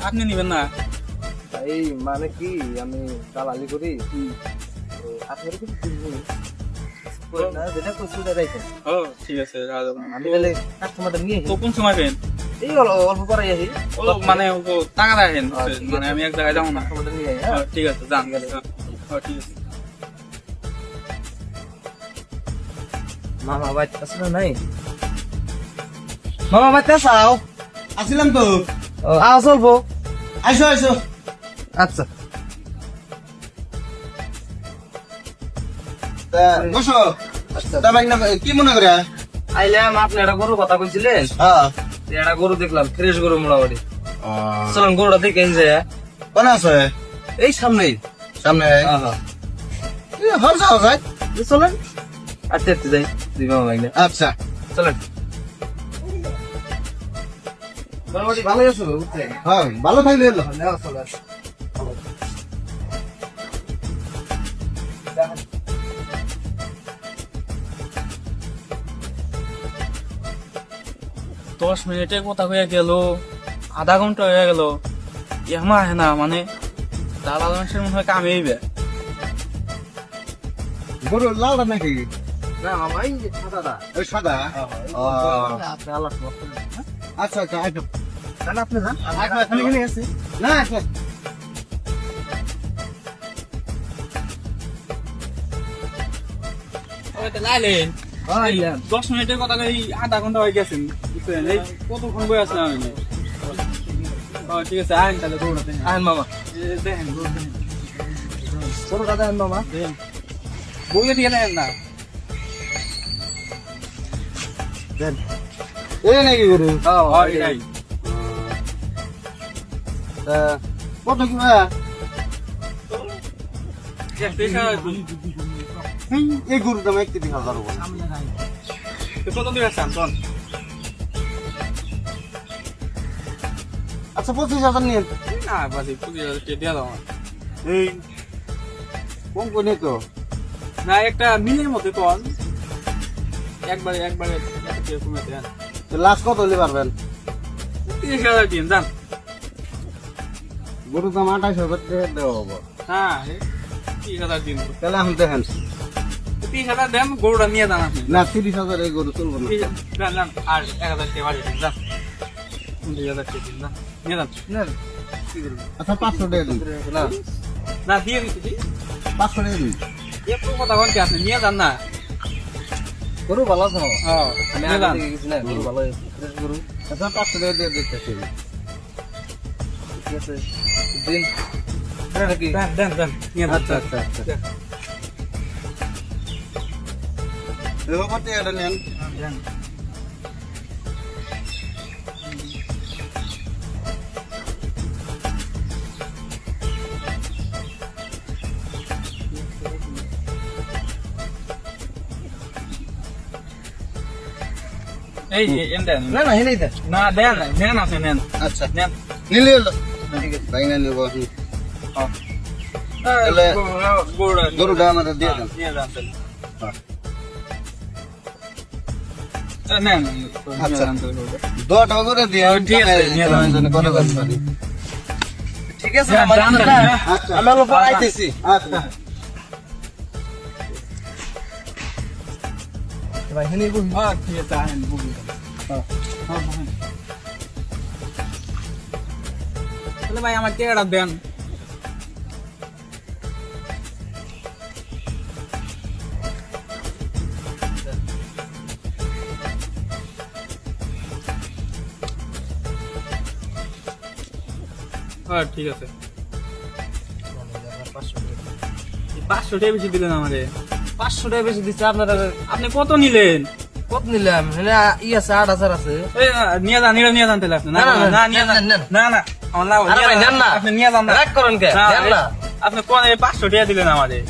আপনি নিবেন না? এই মানে কি আমি দালালি করি আপনার কিছু না যেটা কইছিল রাইখেন ও ঠিক আছে আমি তাহলে কাস্টমারটা নিয়ে তো কোন সময় পেন? এই অল্প পরে আসি ও মানে ও টাকা রাখেন মানে আমি এক জায়গায় যাবো না। কাস্টমারটা নিয়ে আই ঠিক আছে যান। ঠিক আছে। মামা বাইতে আছে না নাই মামা বাইতে আসাও আসিলাম তো। আও চলবো আইসো আইসো। আচ্ছা বসো। তা ভাই না কি মনে করে? আইলাম আপনি একটা গরুর কথা কইছিলেন হ্যাঁ। একটা গরু দেখলাম ফ্রেশ গরু মোটামুটি চলেন গরুটা দেখে এনে যায় কোন আছে? এই সামনেই সামনে হ্যাঁ হর যাও যায়। চলেন আচ্ছা আচ্ছা যাই দুই মামা ভাইলে আচ্ছা চলেন মোটামুটি ভালোই আছো বুঝছেন হ্যাঁ ভালো থাকলে এলো। নেওয়া চলে 10 মিনিটে কথা হয়ে গেল, আধা ঘন্টা হয়ে গেল, এমা আহে না। মানে দালাল মানুষের মনে হয় কামে আইবে। গরু লাল নাকি? না মামা এই যে সাদাটা ওই সাদা। আপনি আল্লাহ আচ্ছা আচ্ছা আইসো। তাহলে আপনি যান আমি এখানে আছি। না আচ্ছা। লাইলেন 10 মিনিটের কথা কই আধা ঘন্টা হয়ে গেছেন, বুঝছেন? এই কতক্ষণ বই আসলাম আমি। ঠিক আছে আইন তাহলে দৌড়াতে আহেন মামা দেখেন ছোট দাদা আহেন মামা দেখেন বইয়ে দিয়ে নেন না। এই নাকি গরু? এটাই কত কি ভাই? এই গরুর দাম 31,000 টাকা। কত দিয়ে আসছেন তখন? আচ্ছা 25,000 নিন। না বাসি 25,000 দিয়ে দাও আমার। এই কম করে তো। না একটা মিলের মধ্যে কন একবারে একটা কমে দেন। লাস্ট কত হলে পারবেন? 30,000 দিন যান। গরুর দাম 28,000 টাকা দেওয়া হবো। হ্যাঁ 30,000 দিন। তাহলে এখন দেখেন 30,000 দেন, গরুটা নিয়ে যান আপনি। না 30,000 এই গরু চলবো না। যান যান আর 1,000 টাকা বাড়িয়ে দিন যান। 30,000 টাকা দিন না নিয়ে যান। নেন আচ্ছা 500 টাকা দিন। না না দিয়ে দিচ্ছি 500 টাকা দিন। একটু কথা বলতে আপনি নিয়ে যান না। গরু ভালো আছে মামা আমি নিয়ে আগে যান। থেকে গেছি না গরু ভালো ফ্রেশ গরু আচ্ছা 500 টাকা দিয়ে দিতেছি। ঠিক আছে দিন নাকি দেন দেন দেন নিয়ে যান। আচ্ছা আচ্ছা আচ্ছা। দেখো কত টাকা নেন। দেন। এই এন দেন। না না হেনেই দেন না দেন নেন আপনি নেন আচ্ছা নেন। নিলে এলো। ঠিক আছে ভাই না নিব। তাহলে গরুটা আমাদের দিয়ে দেন। নিয়ে যান তাহলে। হ্যাঁ। নেন আচ্ছা। নিয়ে যান তাহলে। 2 টাকা করে দিয়ে ঠিক আছে, নিয়ে যান। আমি যেন করে দেন পারি। ঠিক আছে যান, মামা যান, না, যান। আচ্ছা আমি অল্প পরে আইতেছি আচ্ছা। ভাই হেনেই বহি ঠিক আছে আহেন বুঝি। তাহলে ভাই আমার টাকাটা দেন। ঠিক আছে 500 টাকা বেশি দিলেন আমাদের। 500 টাকা বেশি দিচ্ছে আপনারা আপনি কত নিলেন? কত নিলাম হেনে ই আছে 8,000 আছে নিয়ে যান নিয়ে যান তাহলে আপনি। না না, না, না নিয়ে নেন, যান নেন। না না আমার লাভ আরে ভাই, নেন না। আপনি নিয়ে যান না। রাগ করেন কে না, দেন না আপনি কোন 500 টাকা দিলেন আমাদের।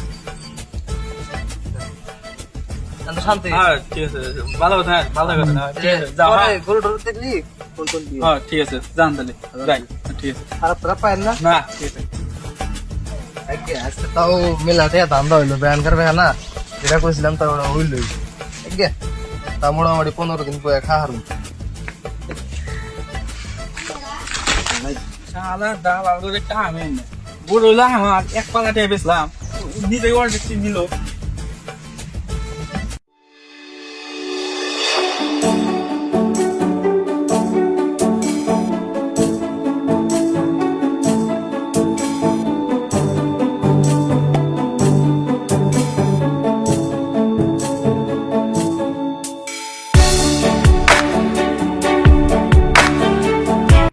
এত শান্তি ঠিক আছে ভালো কথা ভালো কথা ঠিক আছে যাও। পরে গরু টরু দেখলি কোন কোন দিয়ে ঠিক আছে যান তাহলে যাই। ঠিক আছে খারাপ খারাপ পায়েন না না ঠিক আছে। আজকে আজকে তাও মেলাতে ধান্দা হইলো ব্যান করবে না যেটা কইছিলাম তা হইলো আজকে তা মোটামুটি 15 দিন পরে খাওয়া হারুন শালা দালাল করে টাকা আমি বুড়ো হইলাম আমার এক পালা টেয়ে বেচলাম নিজে অর্ডার নিল